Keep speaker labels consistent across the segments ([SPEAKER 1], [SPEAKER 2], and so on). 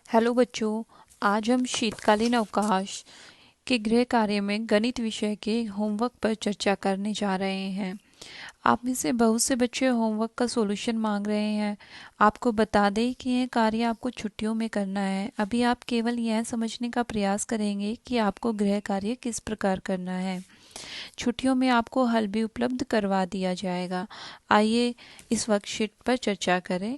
[SPEAKER 1] Hello बच्चों। आज हम शीतकालीन अवकाश के गृह कार्य में गणित विषय के होमवर्क पर चर्चा करने जा रहे हैं। आप में से बहुत से बच्चे होमवर्क का सॉल्यूशन मांग रहे हैं। आपको बता दें कि यह कार्य आपको छुट्टियों में करना है। अभी आप केवल यह समझने का प्रयास करेंगे कि आपको गृह कार्य किस प्रकार करना है। छुट्टियों में आपको हल भी उपलब्ध करवा दिया जाएगा। आइए इस वर्कशीट पर चर्चा करें।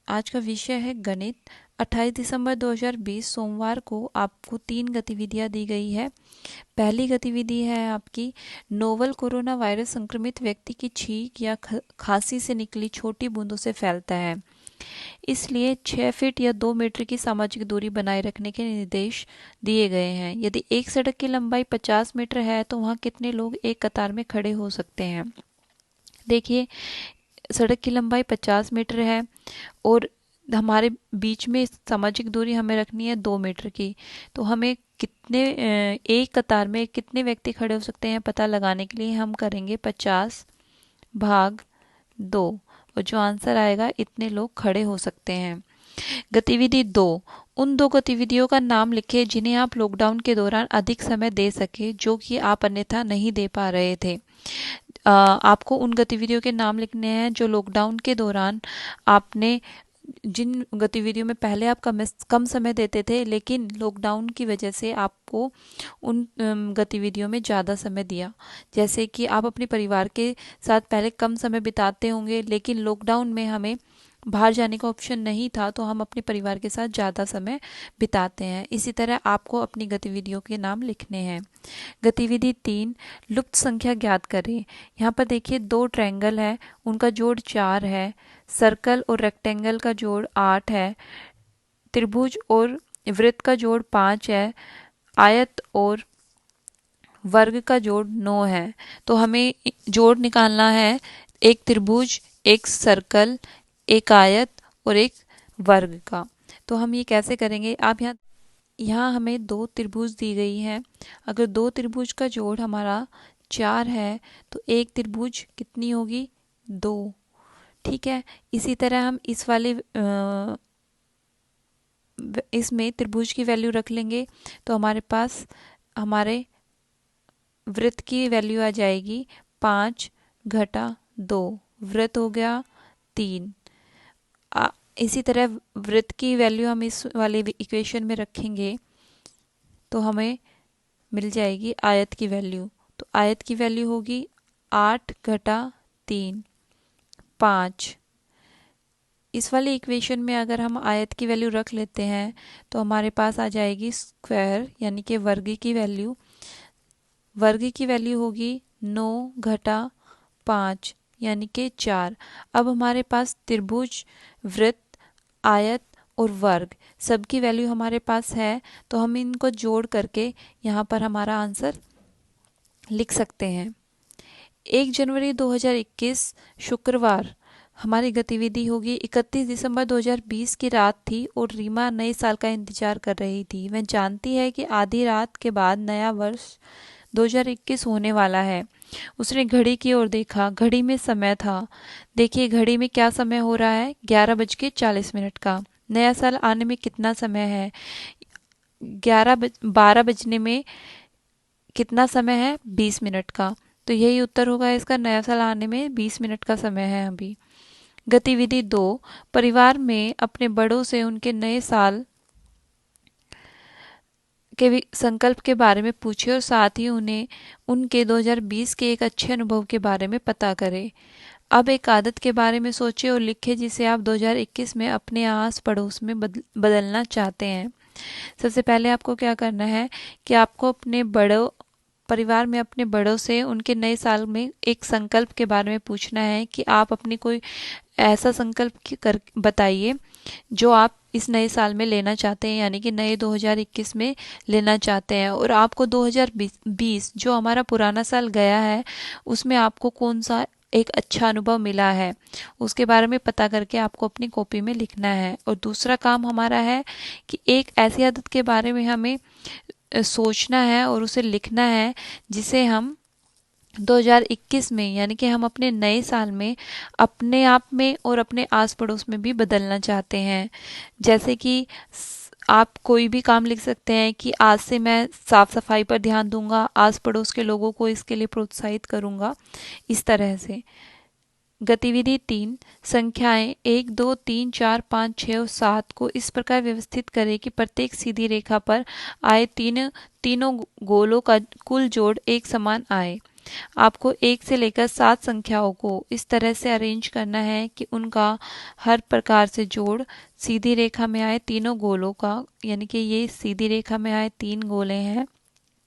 [SPEAKER 1] आज का विषय है गणित। 28 दिसंबर 2020 सोमवार को आपको 3 गतिविधियां दी गई है। पहली गतिविधि है आपकी, नोवल कोरोना वायरस संक्रमित व्यक्ति की छींक या खांसी से निकली छोटी बूंदों से फैलता है, इसलिए 6 फीट या 2 मीटर की सामाजिक दूरी बनाए रखने के निर्देश दिए गए हैं। यदि एक सड़क की लंबाई 50 मीटर है तो वहां कितने लोग एक कतार में खड़े हो सकते हैं। देखिए, सड़क की लंबाई 50 मीटर है और हमारे बीच में सामाजिक दूरी हमें रखनी है 2 मीटर की। तो हमें एक कतार में कितने व्यक्ति खड़े हो सकते हैं पता लगाने के लिए हम करेंगे 50 भाग 2 और जो आंसर आएगा इतने लोग खड़े हो सकते हैं। गतिविधि 2, उन 2 गतिविधियों का नाम लिखें जिन्हें आप लॉकडाउन के दौरान अधिक समय दे सके जो कि आप अन्यथा नहीं दे पा रहे थे। आपको उन गतिविधियों के नाम लिखने हैं जो लॉकडाउन के दौरान आपने, जिन गतिविधियों में पहले आप कम समय देते थे लेकिन लॉकडाउन की वजह से आपको उन गतिविधियों में ज़्यादा समय दिया। जैसे कि आप अपने परिवार के साथ पहले कम समय बिताते होंगे लेकिन लॉकडाउन में हमें बाहर जाने का ऑप्शन नहीं था तो हम अपने परिवार के साथ ज़्यादा समय बिताते हैं। इसी तरह आपको अपनी गतिविधियों के नाम लिखने हैं। गतिविधि 3, लुप्त संख्या ज्ञात करें। यहाँ पर देखिए 2 ट्रायंगल है, उनका जोड़ 4 है। सर्कल और रेक्टेंगल का जोड़ 8 है। त्रिभुज और वृत्त का जोड़ 5 है। आयत और वर्ग का जोड़ 9 है। तो हमें जोड़ निकालना है एक त्रिभुज, एक सर्कल, एक आयत और एक वर्ग का। तो हम ये कैसे करेंगे, आप यहाँ हमें 2 त्रिभुज दी गई हैं। अगर 2 त्रिभुज का जोड़ हमारा 4 है तो एक त्रिभुज कितनी होगी, 2। ठीक है। इसी तरह हम इसमें त्रिभुज की वैल्यू रख लेंगे तो हमारे पास हमारे वृत्त की वैल्यू आ जाएगी 5 घटा 2, वृत्त हो गया 3। इसी तरह वृत्त की वैल्यू हम इस वाले इक्वेशन में रखेंगे तो हमें मिल जाएगी आयत की वैल्यू। तो आयत की वैल्यू होगी 8 घटा 3, 5। इस वाले इक्वेशन में अगर हम आयत की वैल्यू रख लेते हैं तो हमारे पास आ जाएगी स्क्वायर यानी कि वर्ग की वैल्यू। वर्ग की वैल्यू होगी 9 घटा 5 यानी कि 4। अब हमारे पास त्रिभुज, वृत्त, आयत और वर्ग सबकी वैल्यू हमारे पास है तो हम इनको जोड़ करके यहाँ पर हमारा आंसर लिख सकते हैं। 1 जनवरी 2021 शुक्रवार हमारी गतिविधि होगी। 31 दिसंबर 2020 की रात थी और रीमा नए साल का इंतजार कर रही थी। वह जानती है कि आधी रात के बाद नया वर्ष 2021 होने वाला है। उसने घड़ी की ओर देखा, घड़ी में समय था। देखिए घड़ी में क्या समय हो रहा है, 11:40 का। नया साल आने में कितना समय है, 12 बजने में कितना समय है, 20 मिनट का। तो यही उत्तर होगा इसका, नया साल आने में 20 मिनट का समय है अभी। गतिविधि 2, परिवार में अपने बड़ों से उनके नए साल के संकल्प के बारे में पूछे और साथ ही उन्हें उनके 2020 के एक अच्छे अनुभव के बारे में पता करें। अब एक आदत के बारे में सोचें और लिखें जिसे आप 2021 में अपने आस पड़ोस में बदलना चाहते हैं। सबसे पहले आपको क्या करना है कि आपको अपने बड़ों परिवार में अपने बड़ों से उनके नए साल में एक संकल्प के बारे में पूछना है कि आप अपनी कोई ऐसा संकल्प कर बताइए जो आप इस नए साल में लेना चाहते हैं, यानी कि नए 2021 में लेना चाहते हैं। और आपको 2020 जो हमारा पुराना साल गया है उसमें आपको कौन सा एक अच्छा अनुभव मिला है उसके बारे में पता करके आपको अपनी कॉपी में लिखना है। और दूसरा काम हमारा है कि एक ऐसी आदत के बारे में हमें सोचना है और उसे लिखना है जिसे हम 2021 में, यानी कि हम अपने नए साल में अपने आप में और अपने आस पड़ोस में भी बदलना चाहते हैं। जैसे कि आप कोई भी काम लिख सकते हैं कि आज से मैं साफ सफाई पर ध्यान दूंगा, आस पड़ोस के लोगों को इसके लिए प्रोत्साहित करूंगा, इस तरह से। गतिविधि 3, संख्याएं 1, 2, 3, 4, 5, 6 और 7 को इस प्रकार व्यवस्थित करें कि प्रत्येक सीधी रेखा पर आए तीनों गोलों का कुल जोड़ एक समान आए। आपको 1 से लेकर 7 संख्याओं को इस तरह से अरेंज करना है कि उनका हर प्रकार से जोड़ सीधी रेखा में आए तीनों गोलों का, यानी कि ये सीधी रेखा में आए 3 गोले हैं,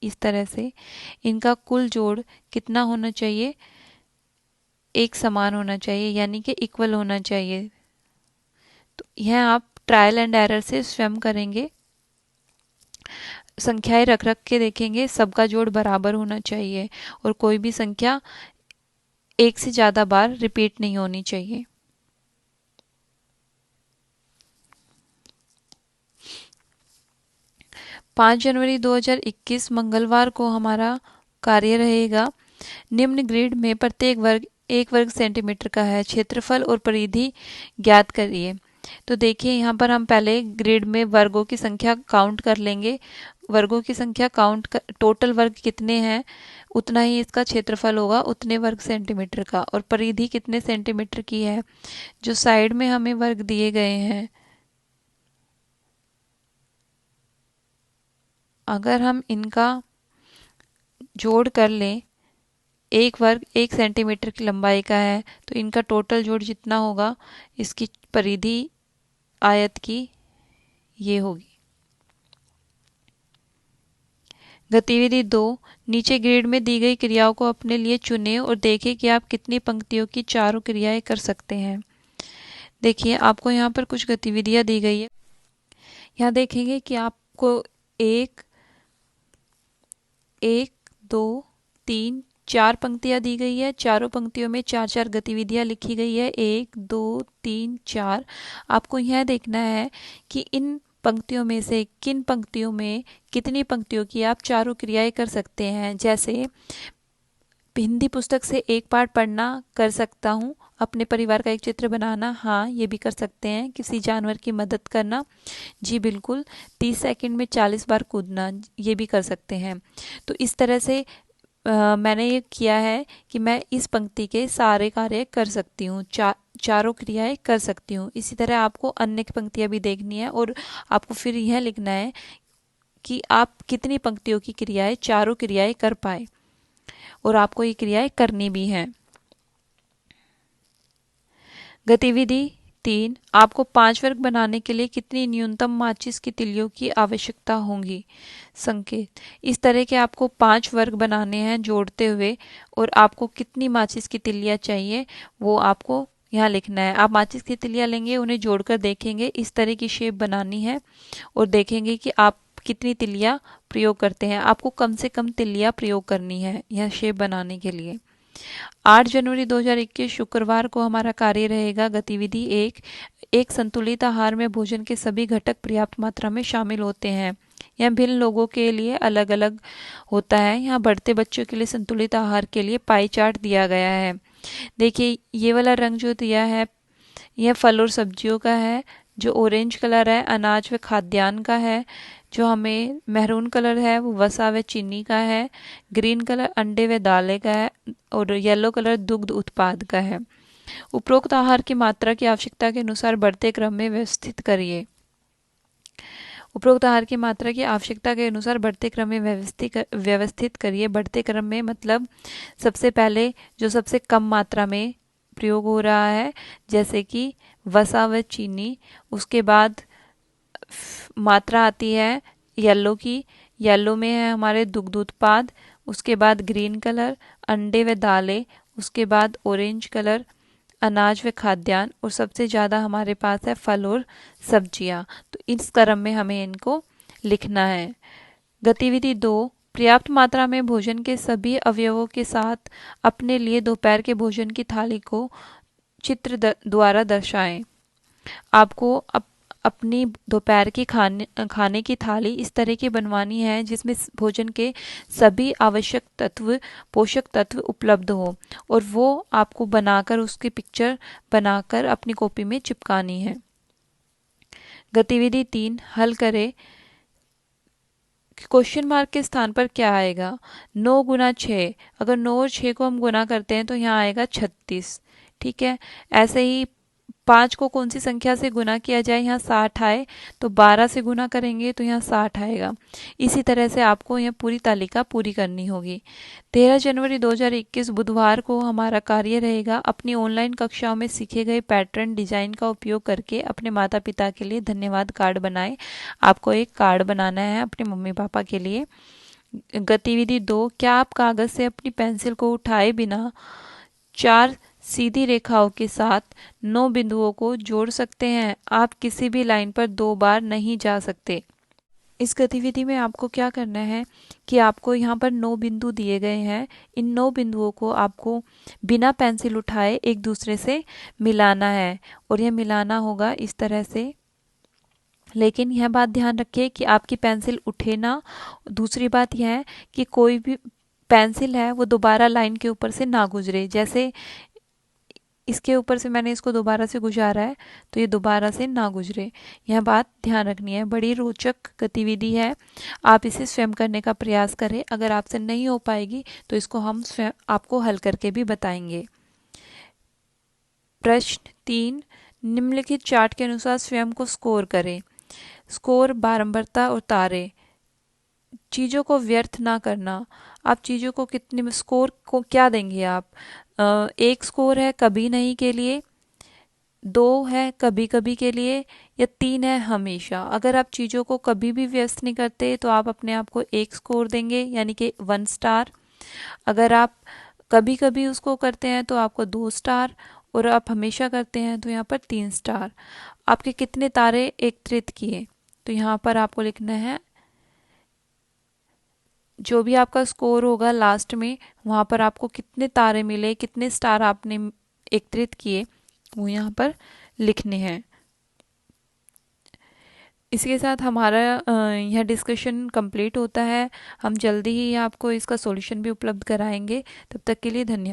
[SPEAKER 1] इस तरह से इनका कुल जोड़ कितना होना चाहिए, एक समान होना चाहिए, यानी कि इक्वल होना चाहिए। तो यह आप ट्रायल एंड एरर से स्वयं करेंगे, संख्याएं रख रख के देखेंगे, सबका जोड़ बराबर होना चाहिए और कोई भी संख्या एक से ज़्यादा बार रिपीट नहीं होनी चाहिए। पाँच जनवरी 2021 मंगलवार को हमारा कार्य रहेगा। निम्न ग्रिड में प्रत्येक वर्ग 1 वर्ग सेंटीमीटर का है, क्षेत्रफल और परिधि ज्ञात करिए। तो देखिए यहाँ पर हम पहले ग्रिड में वर्गों की संख्या काउंट कर लेंगे। वर्गों की संख्या टोटल वर्ग कितने हैं उतना ही इसका क्षेत्रफल होगा, उतने वर्ग सेंटीमीटर का। और परिधि कितने सेंटीमीटर की है, जो साइड में हमें वर्ग दिए गए हैं, अगर हम इनका जोड़ कर लें, एक वर्ग 1 सेंटीमीटर की लंबाई का है, तो इनका टोटल जोड़ जितना होगा इसकी परिधि आयत की ये होगी। गतिविधि 2, नीचे ग्रिड में दी गई क्रियाओं को अपने लिए चुनें और देखें कि आप कितनी पंक्तियों की चारों क्रियाएं कर सकते हैं। देखिए आपको यहाँ पर कुछ गतिविधियां दी गई है। यहाँ देखेंगे कि आपको एक एक दो तीन चार पंक्तियां दी गई है, चारों पंक्तियों में चार चार गतिविधियां लिखी गई है, 1, 2, 3, 4। आपको यह देखना है कि इन पंक्तियों में से किन पंक्तियों में कितनी पंक्तियों की आप चारों क्रियाएं कर सकते हैं। जैसे हिंदी पुस्तक से एक पाठ पढ़ना कर सकता हूँ, अपने परिवार का एक चित्र बनाना, हाँ ये भी कर सकते हैं। किसी जानवर की मदद करना, जी बिल्कुल। 30 सेकंड में 40 बार कूदना, ये भी कर सकते हैं। तो इस तरह से मैंने ये किया है कि मैं इस पंक्ति के सारे कार्य कर सकती हूँ, चारों क्रियाएं कर सकती हूँ। इसी तरह आपको अन्य पंक्तियां भी देखनी है और आपको फिर यह लिखना है कि आप कितनी पंक्तियों की क्रियाएं, चारों क्रियाएं कर पाए, और आपको ये क्रियाएं करनी भी हैं। गतिविधि 3, आपको 5 वर्ग बनाने के लिए कितनी न्यूनतम माचिस की तिलियों की आवश्यकता होगी। संकेत, इस तरह के आपको 5 वर्ग बनाने हैं जोड़ते हुए, और आपको कितनी माचिस की तिलियां चाहिए वो आपको यहाँ लिखना है। आप माचिस की तिलियां लेंगे, उन्हें जोड़कर देखेंगे, इस तरह की शेप बनानी है और देखेंगे कि आप कितनी तिलियां प्रयोग करते हैं। आपको कम से कम तिलियां प्रयोग करनी है यह शेप बनाने के लिए। 8 जनवरी 2021 शुक्रवार को हमारा कार्य रहेगा। गतिविधि 1, एक संतुलित आहार में भोजन के सभी घटक पर्याप्त मात्रा में शामिल होते हैं। यह भिन्न लोगों के लिए अलग अलग होता है। यहाँ बढ़ते बच्चों के लिए संतुलित आहार के लिए पाई चार्ट दिया गया है। देखिए ये वाला रंग जो दिया है यह फल और सब्जियों का है, जो ऑरेंज कलर है अनाज व खाद्यान्न का है, जो हमें मैरून कलर है वो वसा व चीनी का है, ग्रीन कलर अंडे व दालें का है, और येलो कलर दुग्ध उत्पाद का है। उपरोक्त आहार की मात्रा की आवश्यकता के अनुसार बढ़ते क्रम में व्यवस्थित करिए। उपरोक्त आहार की मात्रा की आवश्यकता के अनुसार बढ़ते क्रम में व्यवस्थित करिए। बढ़ते क्रम में मतलब सबसे पहले जो सबसे कम मात्रा में प्रयोग हो रहा है, जैसे कि वसा व चीनी, उसके बाद मात्रा आती है येलो की, येलो में है हमारे दुग्ध उत्पाद, उसके बाद ग्रीन कलर अंडे व दालें, उसके बाद ऑरेंज कलर अनाज व खाद्यान्न, और सबसे ज़्यादा हमारे पास है फल और सब्जियां। तो इस क्रम में हमें इनको लिखना है। गतिविधि 2, पर्याप्त मात्रा में भोजन के सभी अवयवों के साथ अपने लिए दोपहर के भोजन की थाली को चित्र द्वारा दर्शाएं। आपको अपनी दोपहर की खाने की थाली इस तरह की बनवानी है जिसमें भोजन के सभी आवश्यक तत्व, पोषक तत्व उपलब्ध हो, और वो आपको बनाकर उसकी पिक्चर बनाकर अपनी कॉपी में चिपकानी है। गतिविधि 3, हल करें। क्वेश्चन मार्क के स्थान पर क्या आएगा? 9 × 6। अगर 9 और 6 को हम गुना करते हैं तो यहाँ आएगा 36। ठीक है। ऐसे ही 5 को कौन सी संख्या से गुना किया जाए? यहाँ 60 आए, तो 12 से गुना करेंगे तो यहाँ 60 आएगा। इसी तरह से आपको यह पूरी तालिका पूरी करनी होगी। 13 जनवरी 2021 बुधवार को हमारा कार्य रहेगा अपनी ऑनलाइन कक्षाओं में सीखे गए पैटर्न डिजाइन का उपयोग करके अपने माता पिता के लिए धन्यवाद कार्ड बनाएं। आपको एक कार्ड बनाना है अपने मम्मी पापा के लिए। गतिविधि 2, क्या आप कागज से अपनी पेंसिल को उठाए बिना 4 सीधी रेखाओं के साथ 9 बिंदुओं को जोड़ सकते हैं? आप किसी भी लाइन पर 2 बार नहीं जा सकते। इस गतिविधि में आपको क्या करना है कि आपको यहाँ पर 9 बिंदु दिए गए हैं। इन 9 बिंदुओं को आपको बिना पेंसिल उठाए एक दूसरे से मिलाना है, और यह मिलाना होगा इस तरह से। लेकिन यह बात ध्यान रखिए कि आपकी पेंसिल उठे ना। दूसरी बात यह है कि कोई भी पेंसिल है वो दोबारा लाइन के ऊपर से ना गुजरे। जैसे इसके ऊपर से मैंने इसको दोबारा से गुजारा है तो ये दोबारा से ना गुजरे। यह बात ध्यान रखनी है। बड़ी रोचक गतिविधि है, आप इसे स्वयं करने का प्रयास करें। अगर आपसे नहीं हो पाएगी तो इसको हम स्वयं आपको हल करके भी बताएंगे। प्रश्न 3, निम्नलिखित चार्ट के अनुसार स्वयं को स्कोर करें। स्कोर, बारंबारता और तारे। चीज़ों को व्यर्थ ना करना। आप चीज़ों को कितने स्कोर को क्या देंगे आप? 1 स्कोर है कभी नहीं के लिए, 2 है कभी कभी के लिए, या 3 है हमेशा। अगर आप चीज़ों को कभी भी व्यस्त नहीं करते तो आप अपने आप को 1 स्कोर देंगे, यानी कि 1 स्टार। अगर आप कभी कभी उसको करते हैं तो आपको 2 स्टार, और आप हमेशा करते हैं तो यहाँ पर 3 स्टार। आपके कितने तारे एकत्रित किए? तो यहाँ पर आपको लिखना है जो भी आपका स्कोर होगा लास्ट में, वहाँ पर आपको कितने तारे मिले, कितने स्टार आपने एकत्रित किए, वो यहाँ पर लिखने हैं। इसके साथ हमारा यह डिस्कशन कंप्लीट होता है। हम जल्दी ही आपको इसका सॉल्यूशन भी उपलब्ध कराएंगे। तब तक के लिए धन्यवाद।